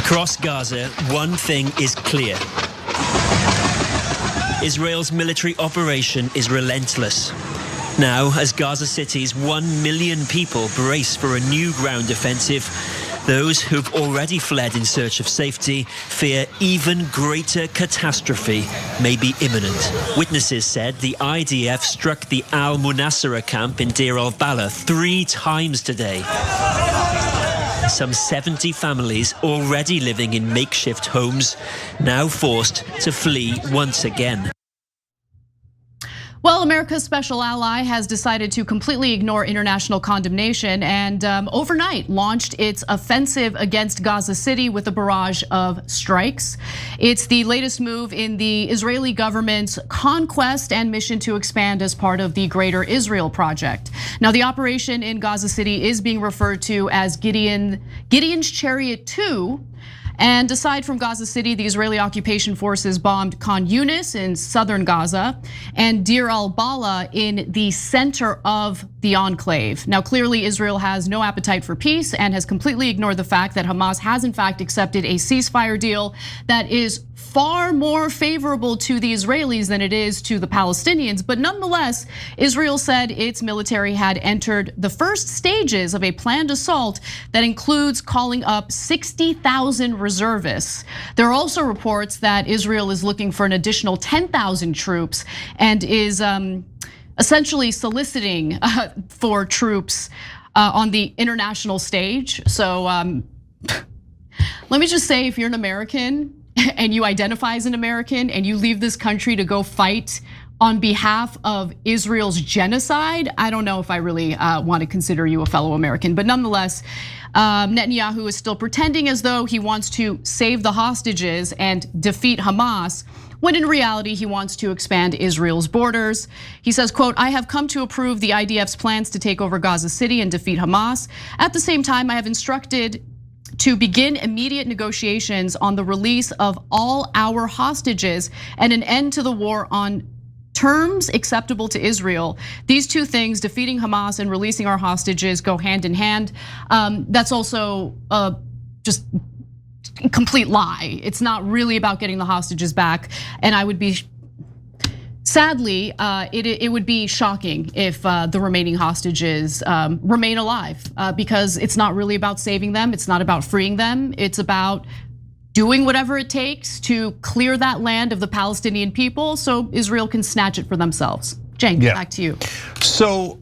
Across Gaza, one thing is clear. Israel's military operation is relentless. Now, as Gaza City's 1 million people brace for a new ground offensive, those who've already fled in search of safety fear even greater catastrophe may be imminent. Witnesses said the IDF struck the al-Munasira camp in Deir al-Balah 3 times today. Some 70 families already living in makeshift homes, now forced to flee once again. Well, America's special ally has decided to completely ignore international condemnation and overnight launched its offensive against Gaza City with a barrage of strikes. It's the latest move in the Israeli government's conquest and mission to expand as part of the Greater Israel Project. Now, the operation in Gaza City is being referred to as Gideon's Chariot 2. And aside from Gaza City, the Israeli occupation forces bombed Khan Yunis in southern Gaza and Deir al-Balah in the center of the enclave. Now, clearly, Israel has no appetite for peace and has completely ignored the fact that Hamas has in fact accepted a ceasefire deal that is far more favorable to the Israelis than it is to the Palestinians. But nonetheless, Israel said its military had entered the first stages of a planned assault that includes calling up 60,000 reservists. There are also reports that Israel is looking for an additional 10,000 troops and is essentially soliciting for troops on the international stage. So let me just say, if you're an American and you identify as an American and you leave this country to go fight on behalf of Israel's genocide, I don't know if I really want to consider you a fellow American. But nonetheless, Netanyahu is still pretending as though he wants to save the hostages and defeat Hamas, when in reality he wants to expand Israel's borders. He says, quote, "I have come to approve the IDF's plans to take over Gaza City and defeat Hamas. At the same time, I have instructed to begin immediate negotiations on the release of all our hostages and an end to the war on terms acceptable to Israel. These two things, defeating Hamas and releasing our hostages, go hand in hand." That's also just a complete lie. It's not really about getting the hostages back. And I would be, sadly, it would be shocking if the remaining hostages remain alive, because it's not really about saving them. It's not about freeing them. It's about doing whatever it takes to clear that land of the Palestinian people so Israel can snatch it for themselves. Cenk, back to you. So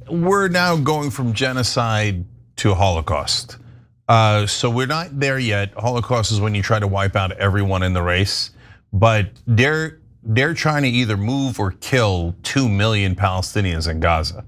we're now going from genocide to Holocaust. So we're not there yet. Holocaust is when you try to wipe out everyone in the race, but they're trying to either move or kill 2 million Palestinians in Gaza.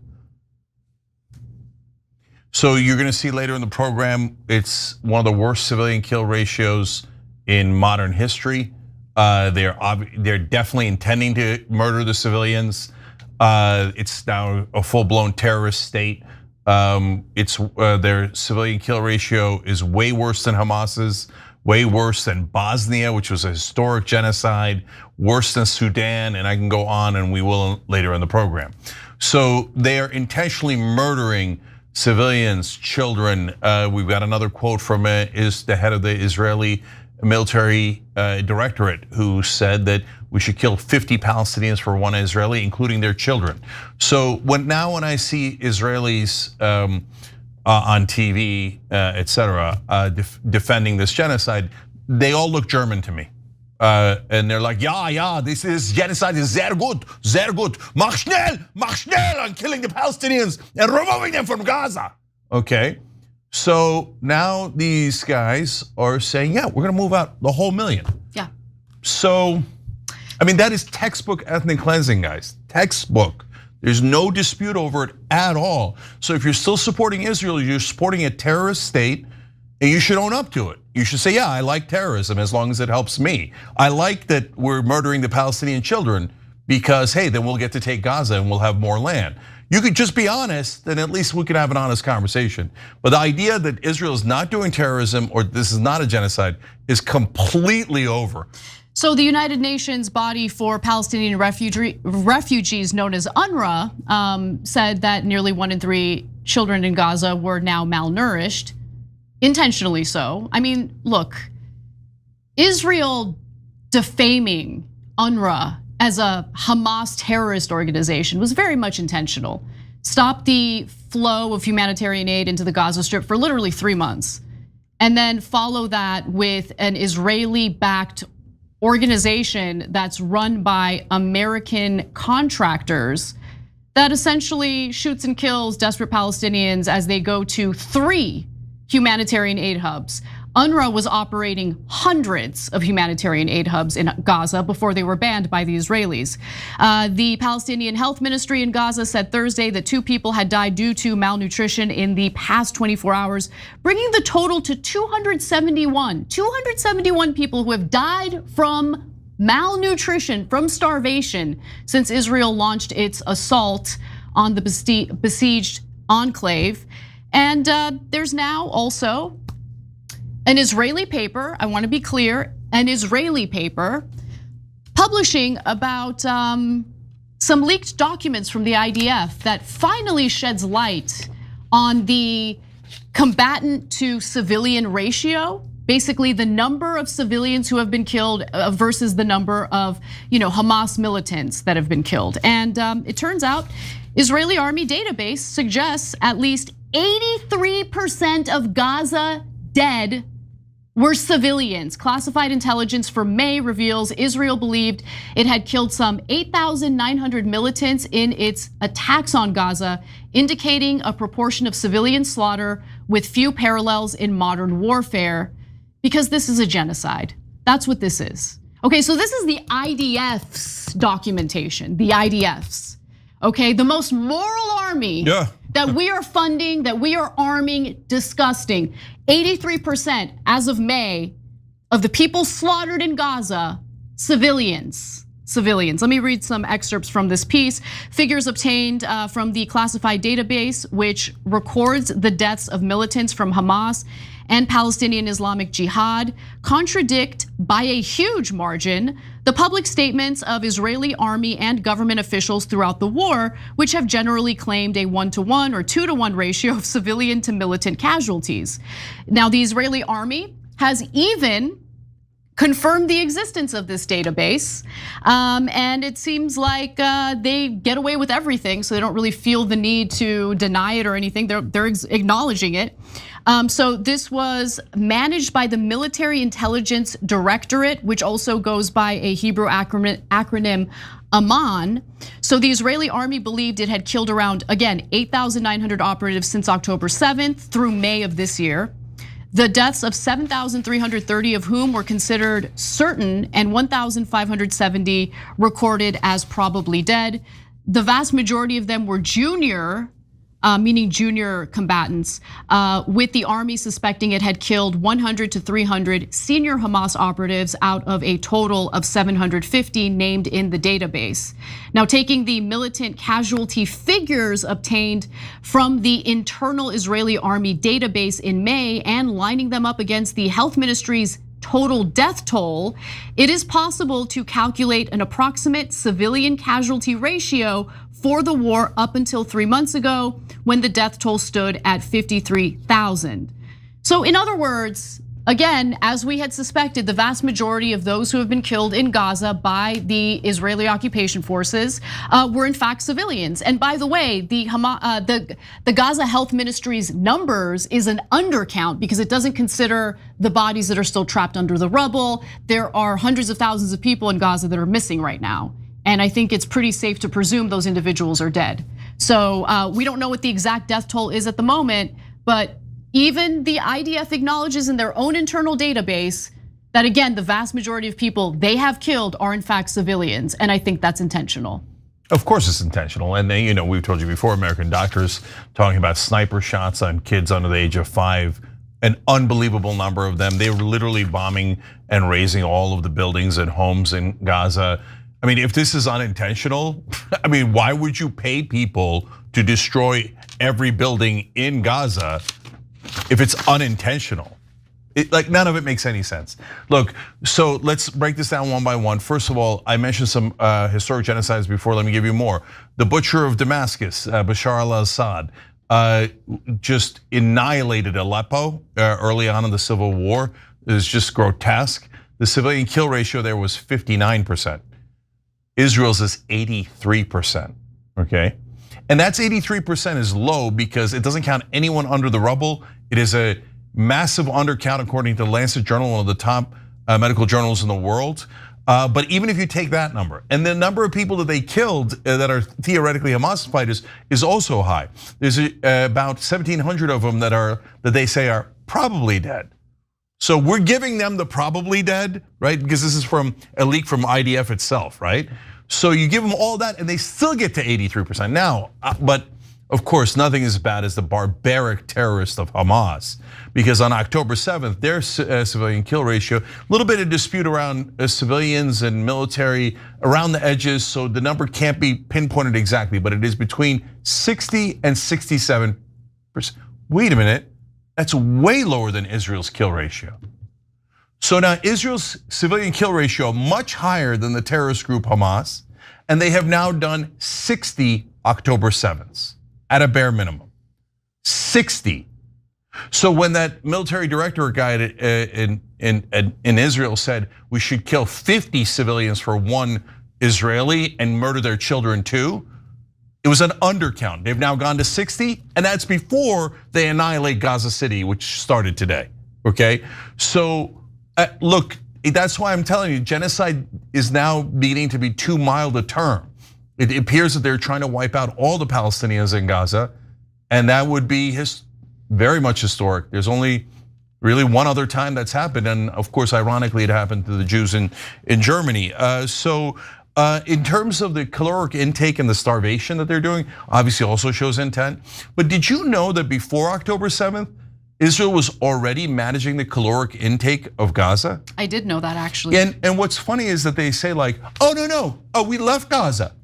So you're gonna see later in the program, it's one of the worst civilian kill ratios in modern history. They're definitely intending to murder the civilians. It's now a full-blown terrorist state. Their civilian kill ratio is way worse than Hamas's, way worse than Bosnia, which was a historic genocide, worse than Sudan, and I can go on, and we will later in the program. So they are intentionally murdering civilians, children. We've got another quote from the head of the Israeli military directorate, who said that we should kill 50 Palestinians for 1 Israeli, including their children. So when I see Israelis on TV, etc., defending this genocide, they all look German to me. And they're like, yeah, this is genocide is sehr gut. Mach schnell on killing the Palestinians and removing them from Gaza. Okay, so now these guys are saying, yeah, we're gonna move out the whole million. Yeah. So, I mean, that is textbook ethnic cleansing, guys, textbook. There's no dispute over it at all. So if you're still supporting Israel, you're supporting a terrorist state, and you should own up to it. You should say, yeah, I like terrorism as long as it helps me. I like that we're murdering the Palestinian children because, hey, then we'll get to take Gaza and we'll have more land. You could just be honest, then at least we could have an honest conversation. But the idea that Israel is not doing terrorism or this is not a genocide is completely over. So the United Nations body for Palestinian refugees, known as UNRWA, said that nearly 1 in 3 children in Gaza were now malnourished. intentionally so. I mean, look, Israel defaming UNRWA as a Hamas terrorist organization was very much intentional. Stop the flow of humanitarian aid into the Gaza Strip for literally 3 months. And then follow that with an Israeli-backed organization that's run by American contractors that essentially shoots and kills desperate Palestinians as they go to 3 humanitarian aid hubs. UNRWA was operating hundreds of humanitarian aid hubs in Gaza before they were banned by the Israelis. The Palestinian Health Ministry in Gaza said Thursday that 2 people had died due to malnutrition in the past 24 hours, bringing the total to 271. 271 people who have died from malnutrition, from starvation, since Israel launched its assault on the besieged enclave. And there's now also an Israeli paper, I wanna be clear, an Israeli paper publishing about some leaked documents from the IDF that finally sheds light on the combatant to civilian ratio. Basically, the number of civilians who have been killed versus the number of Hamas militants that have been killed. And it turns out Israeli army database suggests at least 83% of Gaza dead were civilians. Classified intelligence for May reveals Israel believed it had killed some 8,900 militants in its attacks on Gaza, indicating a proportion of civilian slaughter with few parallels in modern warfare, because this is a genocide. That's what this is. Okay, so this is the IDF's documentation, the IDF's. Okay, the most moral army that we are funding, that we are arming, disgusting. 83% as of May of the people slaughtered in Gaza, civilians. Let me read some excerpts from this piece. Figures obtained from the classified database, which records the deaths of militants from Hamas and Palestinian Islamic Jihad, contradict by a huge margin the public statements of Israeli army and government officials throughout the war, which have generally claimed a 1-to-1 or 2-to-1 ratio of civilian to militant casualties. Now, the Israeli army has even confirmed the existence of this database, and it seems like they get away with everything, so they don't really feel the need to deny it or anything. They're acknowledging it. So this was managed by the Military Intelligence Directorate, which also goes by a Hebrew acronym Amman. So the Israeli army believed it had killed around, again, 8,900 operatives since October 7th through May of this year. The deaths of 7,330 of whom were considered certain and 1,570 recorded as probably dead. The vast majority of them were junior, meaning junior combatants, with the army suspecting it had killed 100 to 300 senior Hamas operatives out of a total of 750 named in the database. Now, taking the militant casualty figures obtained from the internal Israeli army database in May and lining them up against the health ministry's total death toll, it is possible to calculate an approximate civilian casualty ratio for the war up until 3 months ago, when the death toll stood at 53,000. So in other words, again, as we had suspected, the vast majority of those who have been killed in Gaza by the Israeli occupation forces were in fact civilians. And by the way, the Gaza Health Ministry's numbers is an undercount because it doesn't consider the bodies that are still trapped under the rubble. There are hundreds of thousands of people in Gaza that are missing right now. And I think it's pretty safe to presume those individuals are dead. So we don't know what the exact death toll is at the moment, but even the IDF acknowledges in their own internal database that, again, the vast majority of people they have killed are in fact civilians, and I think that's intentional. Of course it's intentional, and we've told you before, American doctors talking about sniper shots on kids under the age of 5, an unbelievable number of them. They were literally bombing and razing all of the buildings and homes in Gaza. I mean, if this is unintentional, I mean, why would you pay people to destroy every building in Gaza if it's unintentional? Like none of it makes any sense. Look, so let's break this down one by one. First of all, I mentioned some historic genocides before. Let me give you more. The butcher of Damascus, Bashar al-Assad, just annihilated Aleppo early on in the civil war. It was just grotesque. The civilian kill ratio there was 59%. Israel's is 83%, okay? And that's 83% is low because it doesn't count anyone under the rubble. It is a massive undercount according to the Lancet Journal, one of the top medical journals in the world. But even if you take that number, and the number of people that they killed that are theoretically Hamas fighters is also high. There's about 1,700 of them that they say are probably dead. So we're giving them the probably dead, right? Because this is from a leak from IDF itself, right? So you give them all that and they still get to 83% now. But of course, nothing is as bad as the barbaric terrorists of Hamas. Because on October 7th, their civilian kill ratio, a little bit of dispute around civilians and military around the edges, so the number can't be pinpointed exactly, but it is between 60 and 67%. Wait a minute. That's way lower than Israel's kill ratio. So now Israel's civilian kill ratio much higher than the terrorist group Hamas, and they have now done 60 October 7ths at a bare minimum. 60. So when that military director guy in Israel said we should kill 50 civilians for one Israeli and murder their children too, it was an undercount. They've now gone to 60, and that's before they annihilate Gaza City, which started today, okay? So look, that's why I'm telling you, genocide is now beginning to be too mild a term. It appears that they're trying to wipe out all the Palestinians in Gaza, and that would be very much historic. There's only really one other time that's happened, and of course, ironically, it happened to the Jews in Germany. In terms of the caloric intake and the starvation that they're doing, obviously also shows intent. But did you know that before October 7th, Israel was already managing the caloric intake of Gaza? I did know that actually. And what's funny is that they say like, oh no, we left Gaza.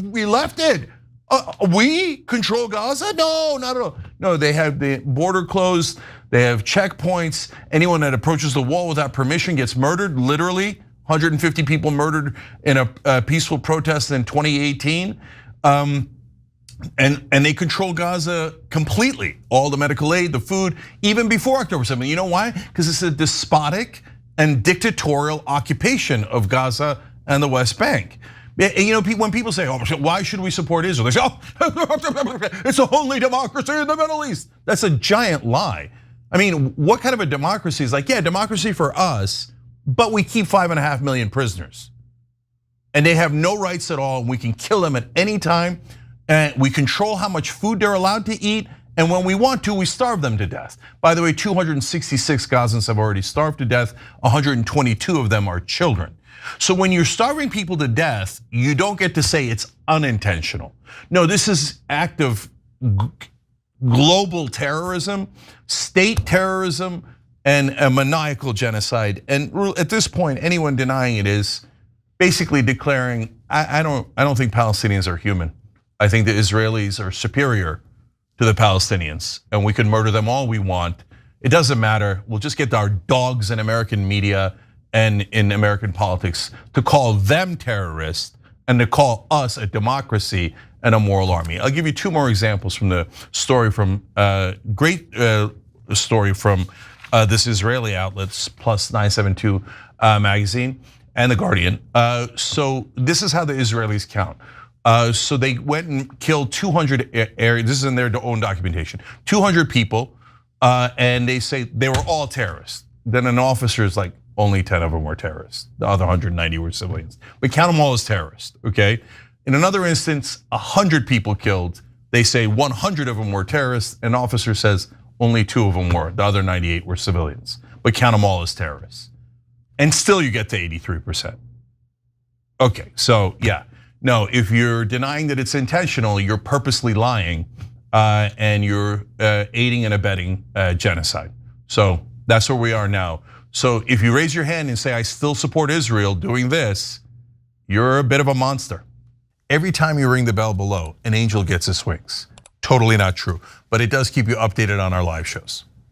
We left it. We control Gaza? No, not at all. No, they have the border closed. They have checkpoints. Anyone that approaches the wall without permission gets murdered, literally. 150 people murdered in a peaceful protest in 2018. And they control Gaza completely. All the medical aid, the food, even before October 7th. You know why? Because it's a despotic and dictatorial occupation of Gaza and the West Bank. You know, when people say, oh, why should we support Israel? They say, oh, it's the only democracy in the Middle East. That's a giant lie. I mean, what kind of a democracy is like, yeah, democracy for us, but we keep 5.5 million prisoners. And they have no rights at all, and we can kill them at any time. And we control how much food they're allowed to eat, and when we want to, we starve them to death. By the way, 266 Gazans have already starved to death, 122 of them are children. So when you're starving people to death, you don't get to say it's unintentional. No, this is act of global terrorism, state terrorism, and a maniacal genocide. And at this point, anyone denying it is basically declaring, I don't think Palestinians are human. I think the Israelis are superior to the Palestinians, and we can murder them all we want. It doesn't matter. We'll just get our dogs in American media and in American politics to call them terrorists and to call us a democracy and a moral army. I'll give you two more examples from the story from great story from this Israeli outlets, Plus 972 magazine and The Guardian. So this is how the Israelis count. So they went and killed 200 areas. This is in their own documentation. 200 people, and they say they were all terrorists. Then an officer is like, only 10 of them were terrorists. The other 190 were civilians. We count them all as terrorists, okay? In another instance, 100 people killed. They say 100 of them were terrorists. An officer says only 2 of them were. The other 98 were civilians. But count them all as terrorists. And still you get to 83%. Okay, so yeah. No, if you're denying that it's intentional, you're purposely lying and you're aiding and abetting genocide. So that's where we are now. So if you raise your hand and say, I still support Israel doing this, you're a bit of a monster. Every time you ring the bell below, an angel gets his wings. Totally not true, but it does keep you updated on our live shows.